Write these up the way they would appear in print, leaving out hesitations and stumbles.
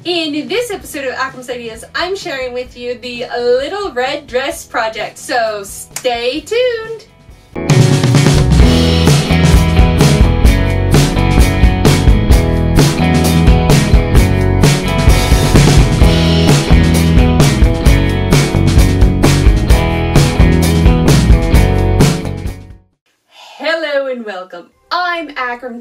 In this episode of Akram's Ideas, I'm sharing with you the Little Red Dress project, so stay tuned! Hello and welcome. I'm Akram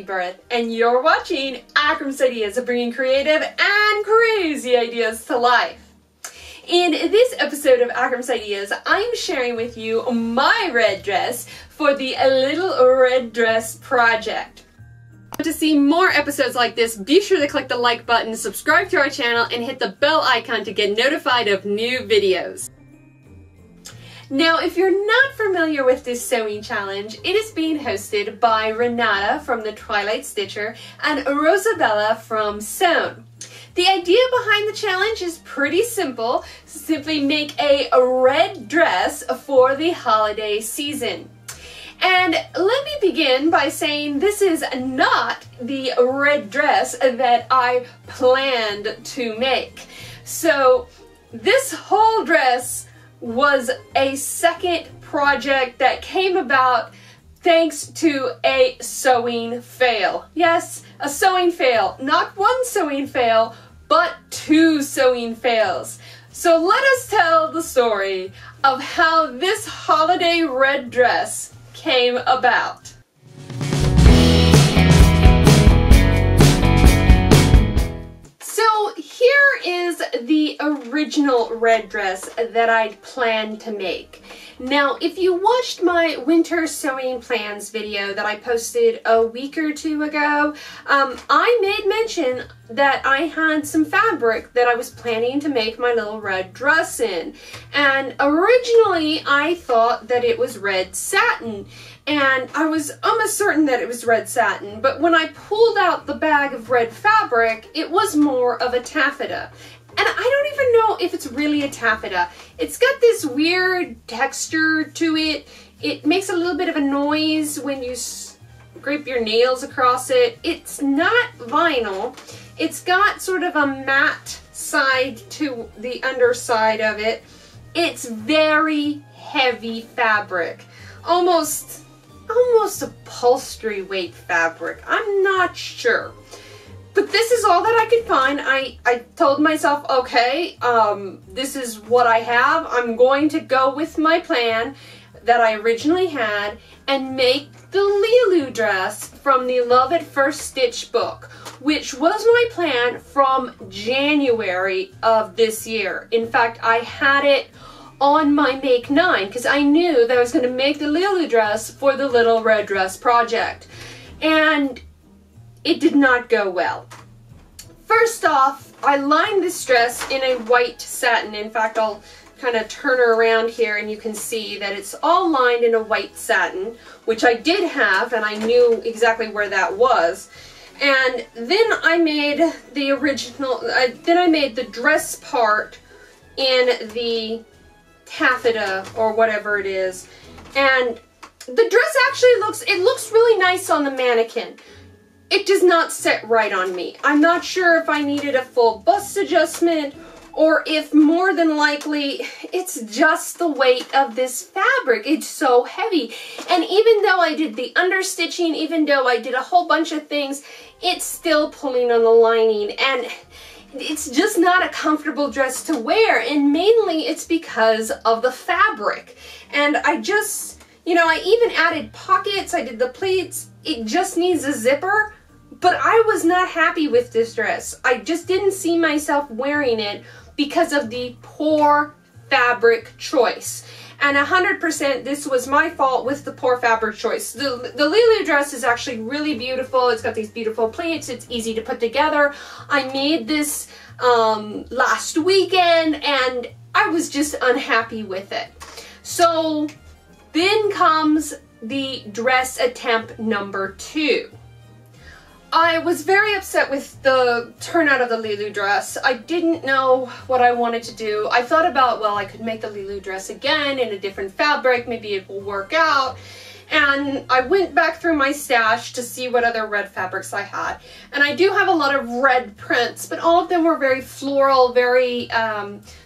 Birth, and you're watching Akram's Ideas of bringing creative and crazy ideas to life. In this episode of Akram's Ideas, I'm sharing with you my red dress for the Little Red Dress project. To see more episodes like this, be sure to click the like button, subscribe to our channel, and hit the bell icon to get notified of new videos. Now, if you're not familiar with this sewing challenge, it is being hosted by Renata from the Twilight Stitcher and Rosabella from Sewn. The idea behind the challenge is pretty simple. Simply make a red dress for the holiday season. And let me begin by saying this is not the red dress that I planned to make. So this whole dress was a second project that came about thanks to a sewing fail. Yes, a sewing fail. Not one sewing fail, but two sewing fails. So let us tell the story of how this holiday red dress came about. So here is the original red dress that I'd planned to make. Now, if you watched my winter sewing plans video that I posted a week or two ago, I made mention that I had some fabric that I was planning to make my little red dress in. And originally I thought that it was red satin. And I was almost certain that it was red satin, but when I pulled out the bag of red fabric, it was more of a taffeta. And I don't even know if it's really a taffeta. It's got this weird texture to it. It makes a little bit of a noise when you scrape your nails across it. It's not vinyl. It's got sort of a matte side to the underside of it. It's very heavy fabric. Almost upholstery weight fabric. I'm not sure. But this is all that I could find. I told myself, okay, this is what I have. I'm going to go with my plan that I originally had and make the Lulu dress from the Love at First Stitch book, which was my plan from January of this year. In fact, I had it on my Make 9 because I knew that I was going to make the Lulu dress for the Little Red Dress project. And it did not go well. First off, I lined this dress in a white satin. In fact, I'll kind of turn her around here and you can see that it's all lined in a white satin, which I did have and I knew exactly where that was. And then I made the original, then I made the dress part in the taffeta or whatever it is, and the dress actually looks really nice on the mannequin. It does not sit right on me. I'm not sure if I needed a full bust adjustment or if more than likely it's just the weight of this fabric. It's so heavy, and even though I did the understitching, even though I did a whole bunch of things, it's still pulling on the lining, and it's just not a comfortable dress to wear, and mainly it's because of the fabric. And I just, I even added pockets, I did the pleats, it just needs a zipper, but I was not happy with this dress. I just didn't see myself wearing it because of the poor fabric choice. And 100% this was my fault with the poor fabric choice. The Lulu dress is actually really beautiful. It's got these beautiful pleats. It's easy to put together. I made this last weekend and I was just unhappy with it. So then comes the dress attempt number 2. I was very upset with the turnout of the Lulu dress. I didn't know what I wanted to do. I thought about, well, I could make the Lulu dress again in a different fabric. Maybe it will work out. And I went back through my stash to see what other red fabrics I had. And I do have a lot of red prints, but all of them were very floral, very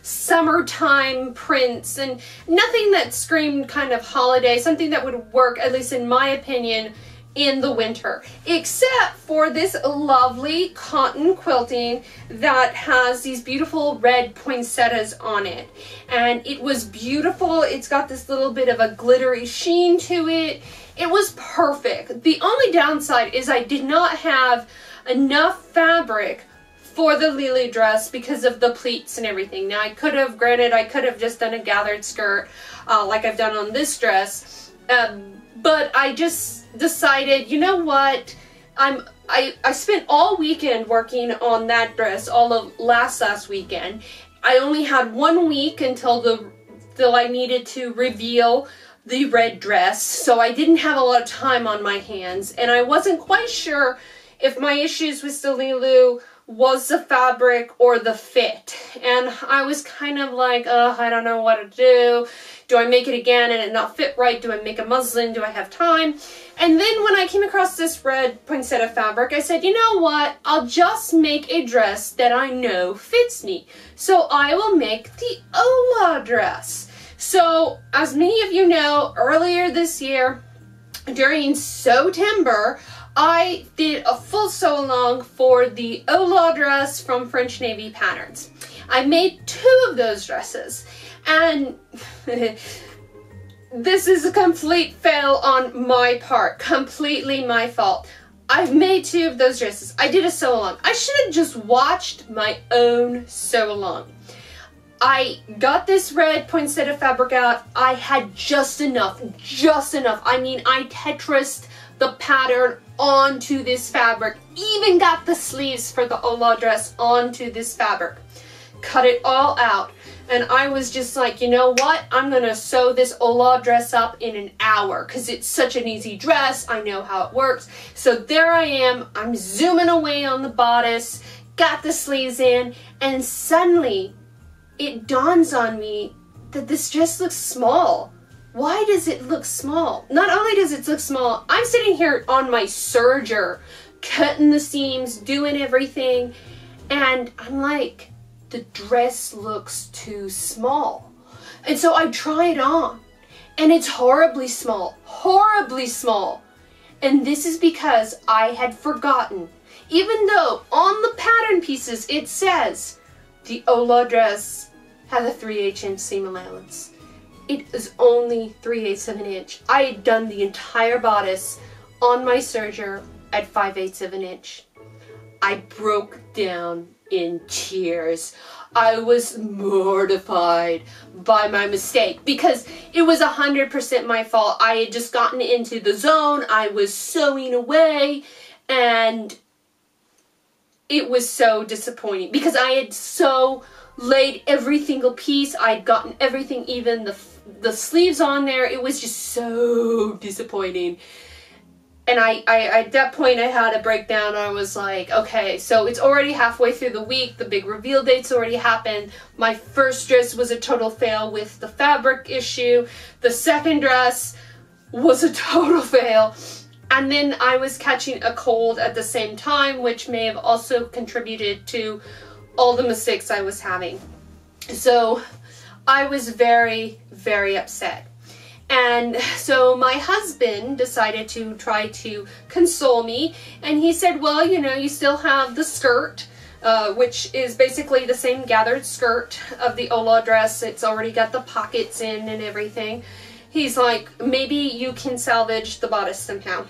summertime prints, and nothing that screamed kind of holiday, something that would work, at least in my opinion, in the winter, except for this lovely cotton quilting that has these beautiful red poinsettias on it. And it was beautiful. It's got this little bit of a glittery sheen to it. It was perfect. The only downside is I did not have enough fabric for the Lily dress because of the pleats and everything. Now I could have just done a gathered skirt like I've done on this dress, but I just decided, you know what, I spent all weekend working on that dress, all of last weekend. I only had 1 week until I needed to reveal the red dress, so I didn't have a lot of time on my hands, and I wasn't quite sure if my issues with Lulu was the fabric or the fit. And I was kind of like, I don't know what to do. Do I make it again and it not fit right? Do I make a muslin? Do I have time? And then when I came across this red poinsettia fabric, I said, you know what? I'll just make a dress that I know fits me. So I will make the Ola dress. So as many of you know, earlier this year, during September, I did a full sew-along for the Ola dress from French Navy Patterns. I made 2 of those dresses, and this is a complete fail on my part, completely my fault. I've made 2 of those dresses. I did a sew-along. I should have just watched my own sew-along. I got this red poinsettia fabric out. I had just enough. I mean, I Tetrised the pattern onto this fabric, even got the sleeves for the Ola dress onto this fabric. Cut it all out, and I was just like, you know what, I'm gonna sew this Ola dress up in an hour because it's such an easy dress. I know how it works. So there I am, I'm zooming away on the bodice, got the sleeves in, and suddenly it dawns on me that this dress looks small. Why does it look small? Not only does it look small, I'm sitting here on my serger, cutting the seams, doing everything, and I'm like, the dress looks too small. And so I try it on, and it's horribly small, horribly small. And this is because I had forgotten, even though on the pattern pieces it says the Ola dress has a 3/8 inch seam allowance. It is only 3/8 of an inch. I had done the entire bodice on my serger at 5/8 of an inch. I broke down in tears. I was mortified by my mistake because it was 100% my fault. I had just gotten into the zone. I was sewing away, and it was so disappointing because I had so laid every single piece. I'd gotten everything, even the sleeves on there. It was just so disappointing. And I at that point I had a breakdown. I was like, okay, so it's already halfway through the week. The big reveal date's already happened. My first dress was a total fail with the fabric issue. The second dress was a total fail. And then I was catching a cold at the same time, which may have also contributed to all the mistakes I was having. So I was very, very upset. And so my husband decided to try to console me, and he said, well, you know, you still have the skirt, which is basically the same gathered skirt of the Ola dress. It's already got the pockets in and everything. He's like, maybe you can salvage the bodice somehow.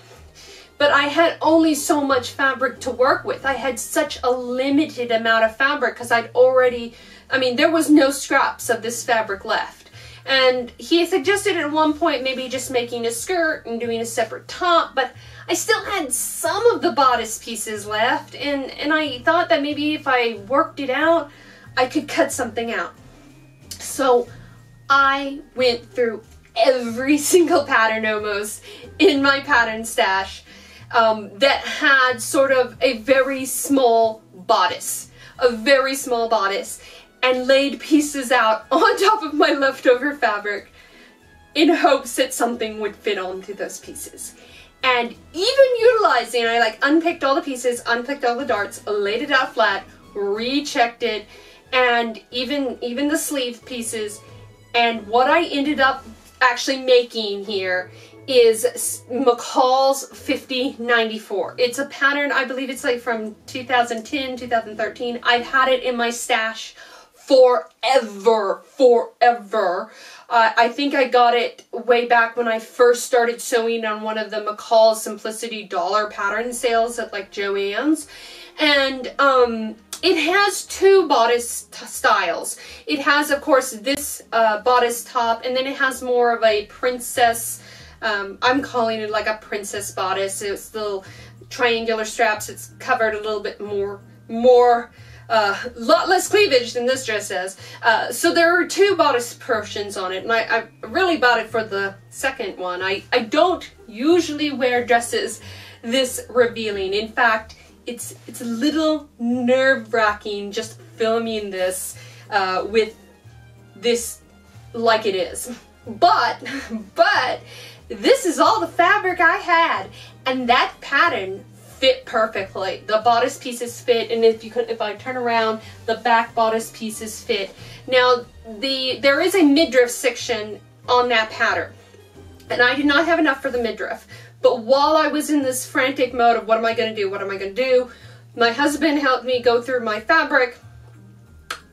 But I had only so much fabric to work with. I had such a limited amount of fabric because I'd already, I mean, there was no scraps of this fabric left. And he suggested at one point maybe just making a skirt and doing a separate top, but I still had some of the bodice pieces left, and I thought that maybe if I worked it out, I could cut something out. So I went through every single pattern almost in my pattern stash that had sort of a very small bodice, and laid pieces out on top of my leftover fabric. in hopes that something would fit onto those pieces. And even utilizing, I like unpicked all the pieces, unpicked all the darts, laid it out flat, rechecked it, and even the sleeve pieces. And what I ended up actually making here is McCalls 5094. It's a pattern, I believe it's like from 2010, 2013. I've had it in my stash forever. I think I got it way back when I first started sewing on one of the McCalls Simplicity dollar pattern sales at like Joann's. And it has two bodice styles. It has, of course, this bodice top, and then it has more of a princess, I'm calling it like a princess bodice. It's little triangular straps. It's covered a little bit more, lot less cleavage than this dress has. So there are two bodice portions on it, and I really bought it for the second one. I don't usually wear dresses this revealing. In fact, it's a little nerve-wracking just filming this with this like it is. But this is all the fabric I had, and that pattern fit perfectly. The bodice pieces fit, and if I turn around, the back bodice pieces fit. Now there is a midriff section on that pattern, and I did not have enough for the midriff. But while I was in this frantic mode of what am I going to do, what am I going to do, my husband helped me go through my fabric,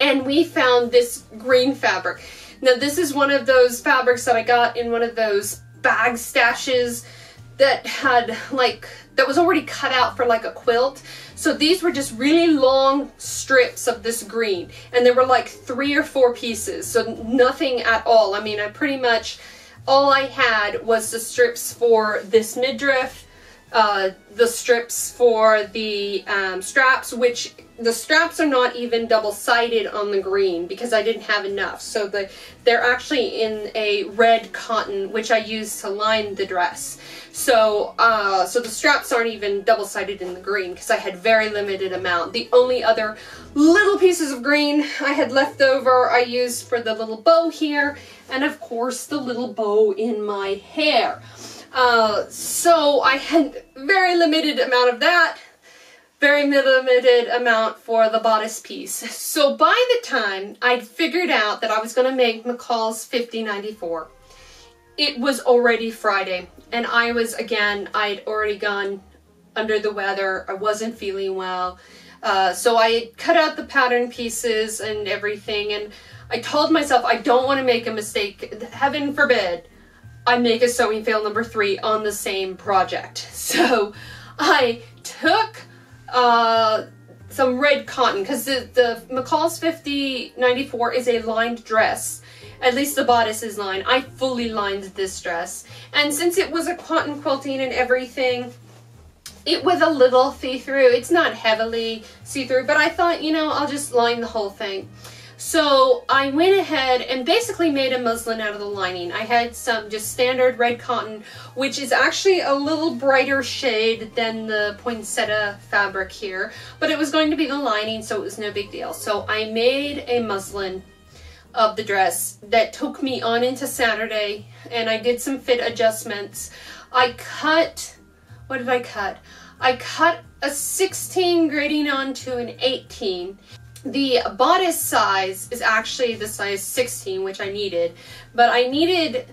and we found this green fabric. Now this is one of those fabrics that I got in one of those bag stashes that had that was already cut out for like a quilt. So these were just really long strips of this green, and there were like 3 or 4 pieces, so nothing at all. I mean, I pretty much, all I had was the strips for this midriff, the strips for the straps, which the straps are not even double-sided on the green because I didn't have enough. So they're actually in a red cotton, which I use to line the dress. So so the straps aren't even double-sided in the green because I had very limited amount. The only other little pieces of green I had left over I used for the little bow here, and of course the little bow in my hair. So I had very limited amount of that, very limited amount for the bodice piece. So by the time I'd figured out that I was going to make McCalls 5094, it was already Friday, and I was, again, I'd already gone under the weather. I wasn't feeling well. So I cut out the pattern pieces and everything, and I told myself I don't want to make a mistake. Heaven forbid I make a sewing fail number 3 on the same project. So I took some red cotton, because the McCalls 5094 is a lined dress. At least the bodice is lined. I fully lined this dress. And since it was a cotton quilting and everything, it was a little see-through. It's not heavily see-through, but I thought, you know, I'll just line the whole thing. So I went ahead and basically made a muslin out of the lining. I had some just standard red cotton, which is actually a little brighter shade than the poinsettia fabric here, but it was going to be the lining, so it was no big deal. So I made a muslin of the dress that took me on into Saturday, and I did some fit adjustments. I cut, what did I cut? I cut a 16 grading onto an 18. The bodice size is actually the size 16, which I needed, but I needed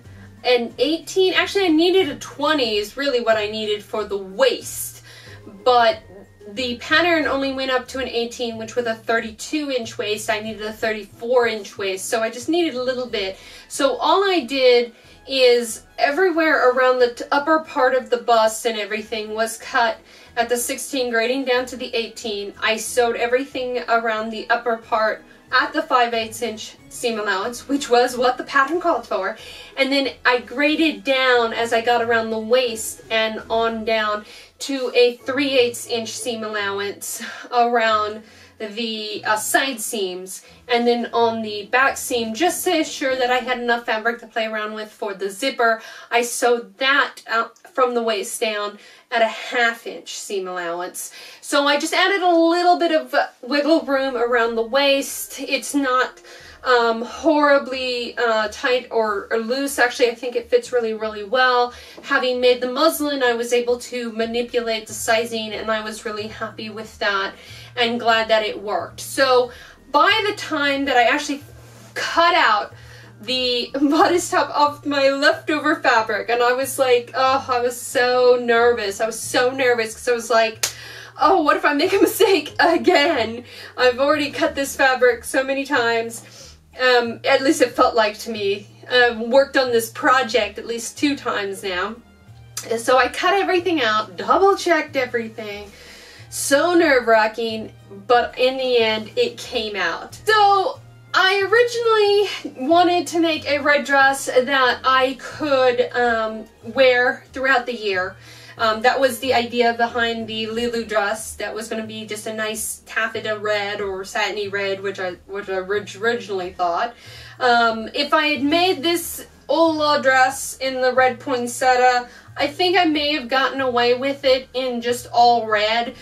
an 18, actually I needed a 20 is really what I needed for the waist, but the pattern only went up to an 18, which with a 32-inch waist, I needed a 34-inch waist, so I just needed a little bit. So all I did is everywhere around the upper part of the bust and everything was cut at the 16 grading down to the 18. I sewed everything around the upper part at the 5/8 inch seam allowance, which was what the pattern called for, and then I graded down as I got around the waist and on down to a 3/8 inch seam allowance around the side seams, and then on the back seam, just to ensure that I had enough fabric to play around with for the zipper, I sewed that out from the waist down at a 1/2 inch seam allowance. So I just added a little bit of wiggle room around the waist. It's not horribly tight or loose. Actually, I think it fits really, really well. Having made the muslin, I was able to manipulate the sizing, and I was really happy with that and glad that it worked. So by the time that I actually cut out the bodice top of my leftover fabric, and I was like, oh, I was so nervous. I was so nervous because I was like, oh, what if I make a mistake again? I've already cut this fabric so many times. At least it felt like to me. I've worked on this project at least 2 times now. So I cut everything out, double checked everything. So nerve-wracking, but in the end, it came out. So I originally wanted to make a red dress that I could wear throughout the year. That was the idea behind the Lulu dress. That was going to be just a nice taffeta red or satiny red, which I originally thought. If I had made this Ola dress in the red poinsettia, I think I may have gotten away with it in just all red.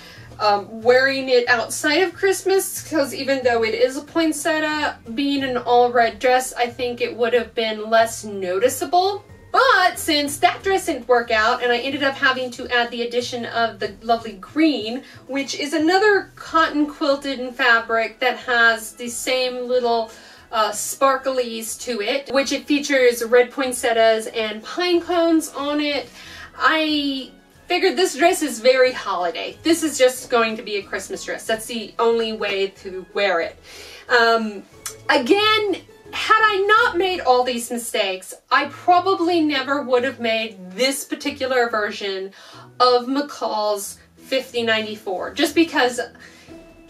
Wearing it outside of Christmas, because even though it is a poinsettia, being an all red dress, I think it would have been less noticeable. But since that dress didn't work out, and I ended up having to add the addition of the lovely green, which is another cotton quilted fabric that has the same little sparklies to it, which it features red poinsettias and pine cones on it. I figured this dress is very holiday. This is just going to be a Christmas dress. That's the only way to wear it. Again, had I not made all these mistakes, I probably never would have made this particular version of McCalls 5094. Just because,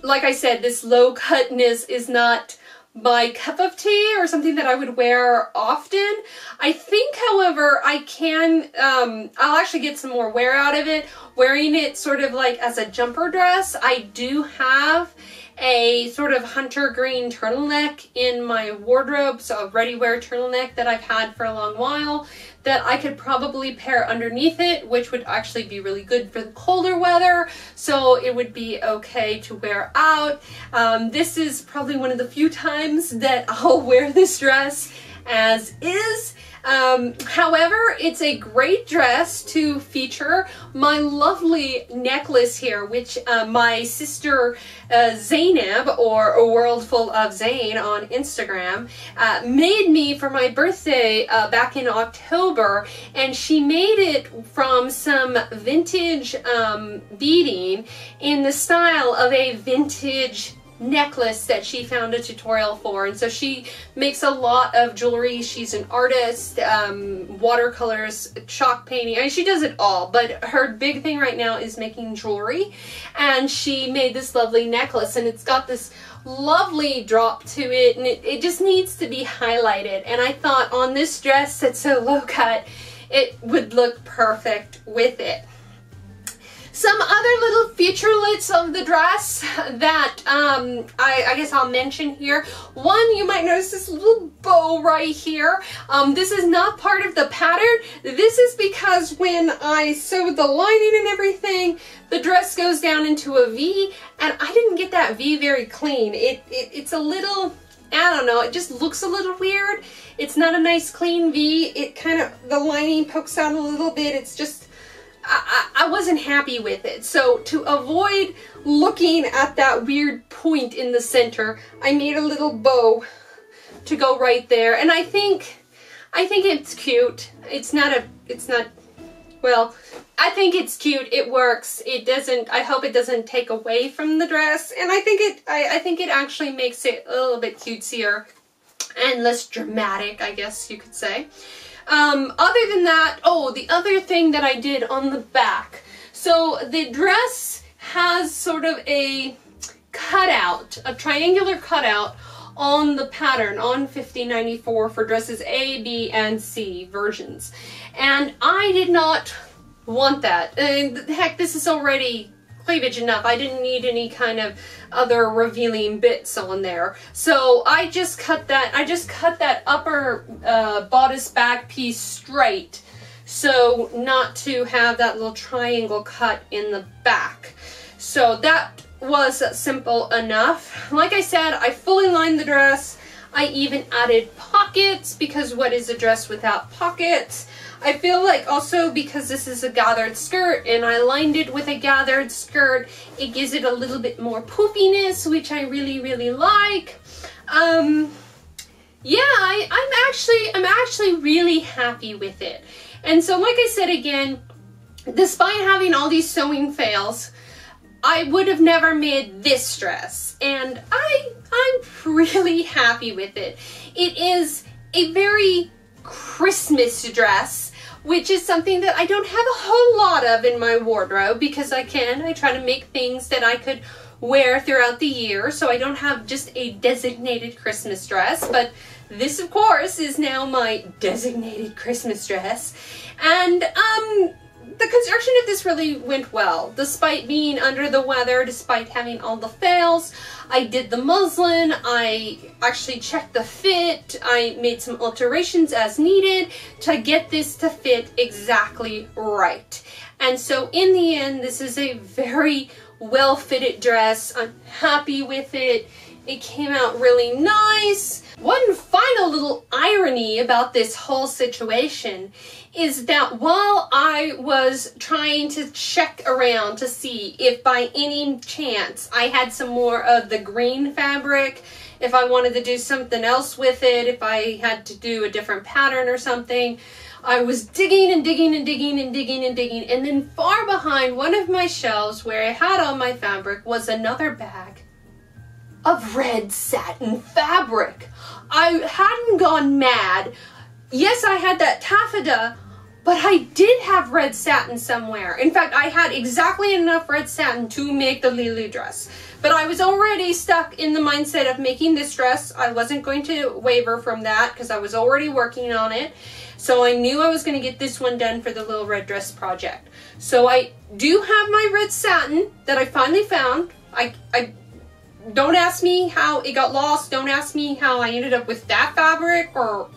like I said, this low cutness is not my cup of tea or something that I would wear often. I think, however, I can, I'll actually get some more wear out of it, wearing it sort of like as a jumper dress. I do have a sort of hunter green turtleneck in my wardrobe, so a ready-wear turtleneck that I've had for a long while that I could probably pair underneath it, which would actually be really good for the colder weather, so it would be okay to wear out. This is probably one of the few times that I'll wear this dress as is. However, it's a great dress to feature my lovely necklace here, which my sister Zainab, or A World Full of Zayn on Instagram, made me for my birthday back in October, and she made it from some vintage beading in the style of a vintage necklace that she found a tutorial for. And so she makes a lot of jewelry. She's an artist, watercolors, chalk painting. I mean, she does it all, but her big thing right now is making jewelry, and she made this lovely necklace, and it's got this lovely drop to it, and it just needs to be highlighted. And I thought on this dress that's so low cut, it would look perfect with it. Some other little featurelets of the dress that I guess I'll mention here. One, you might notice this little bow right here. This is not part of the pattern. This is because when I sewed the lining and everything, the dress goes down into a V, and I didn't get that V very clean. It's a little, I don't know, it just looks a little weird. It's not a nice clean V. It kind of, the lining pokes out a little bit. It's just, I wasn't happy with it. So to avoid looking at that weird point in the center, I made a little bow to go right there. And I think it's cute. Well, I think it's cute. It works. It doesn't, I hope it doesn't take away from the dress. And I think it actually makes it a little bit cutesier and less dramatic, I guess you could say. Other than that, oh, the other thing that I did on the back. So the dress has sort of a cutout, a triangular cutout on the pattern on 5094 for dresses A, B, and C versions. And I did not want that. Heck, this is already cleavage enough. I didn't need any kind of other revealing bits on there. So I just cut that upper bodice back piece straight, so not to have that little triangle cut in the back. So that was simple enough. Like I said, I fully lined the dress. I even added pockets, because what is a dress without pockets? I feel like also because this is a gathered skirt and I lined it with a gathered skirt, it gives it a little bit more poofiness, which I really, really like. Yeah, I'm actually really happy with it. And so like I said again, despite having all these sewing fails, I would have never made this dress, and I'm really happy with it. It is a very Christmas dress, which is something that I don't have a whole lot of in my wardrobe, because I try to make things that I could wear throughout the year, so I don't have just a designated Christmas dress. But this, of course, is now my designated Christmas dress. And the construction of this really went well, despite being under the weather, despite having all the fails. I did the muslin, I actually checked the fit, I made some alterations as needed to get this to fit exactly right. And so in the end, this is a very well-fitted dress. I'm happy with it. It came out really nice. One final little irony about this whole situation is that while I was trying to check around to see if by any chance I had some more of the green fabric, if I wanted to do something else with it, if I had to do a different pattern or something, I was digging and digging and digging and digging and digging, and then far behind one of my shelves where I had all my fabric was another bag of red satin fabric. I hadn't gone mad. Yes, I had that taffeta, but I did have red satin somewhere. In fact, I had exactly enough red satin to make the Lulu dress. But I was already stuck in the mindset of making this dress. I wasn't going to waver from that because I was already working on it. So I knew I was going to get this one done for the little red dress project. So I do have my red satin that I finally found. I don't ask me how it got lost. Don't ask me how I ended up with that fabric, or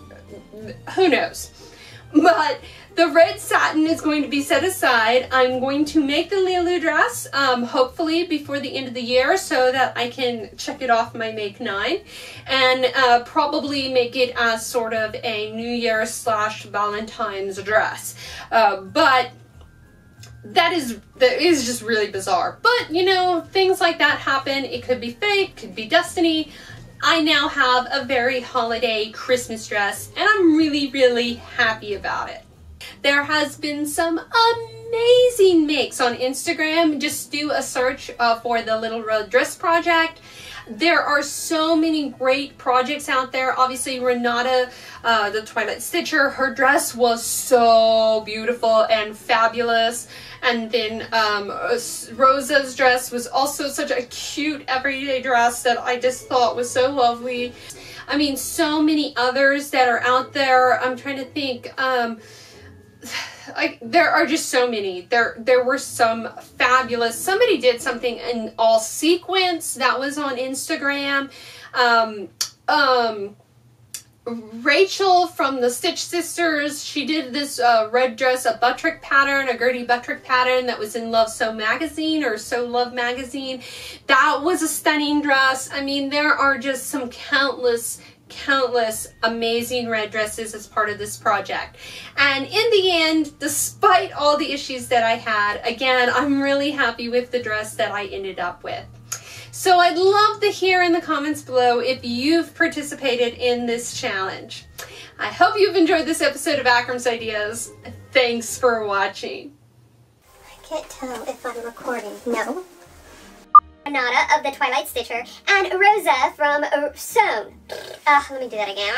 who knows. But the red satin is going to be set aside. I'm going to make the Lulu dress, hopefully before the end of the year, so that I can check it off my Make 9, and probably make it as sort of a New Year / Valentine's dress. But that is just really bizarre. But, you know, things like that happen. It could be fate, could be destiny. I now have a very holiday Christmas dress, and I'm really, really happy about it. There has been some amazing makes on Instagram. Just do a search for the Little Red Dress Project. There are so many great projects out there. Obviously, Renata, the Twilight Stitcher, her dress was so beautiful and fabulous. And then Rosa's dress was also such a cute everyday dress that I just thought was so lovely. I mean, so many others that are out there. I'm trying to think. There are just so many. There were some fabulous. Somebody did something in all sequence that was on Instagram. Rachel from the Stitch Sisters, she did this red dress, a buttrick pattern, a Gertie buttrick pattern that was in Love Sew magazine, or Sew Love magazine. That was a stunning dress. I mean, there are just some countless amazing red dresses as part of this project. And in the end, despite all the issues that I had, again, I'm really happy with the dress that I ended up with. So I'd love to hear in the comments below if you've participated in this challenge. I hope you've enjoyed this episode of Akram's Ideas. Thanks for watching. I can't tell if I'm recording. No. Renata of the Twilight Stitcher and Rosa from Sewn. Let me do that again.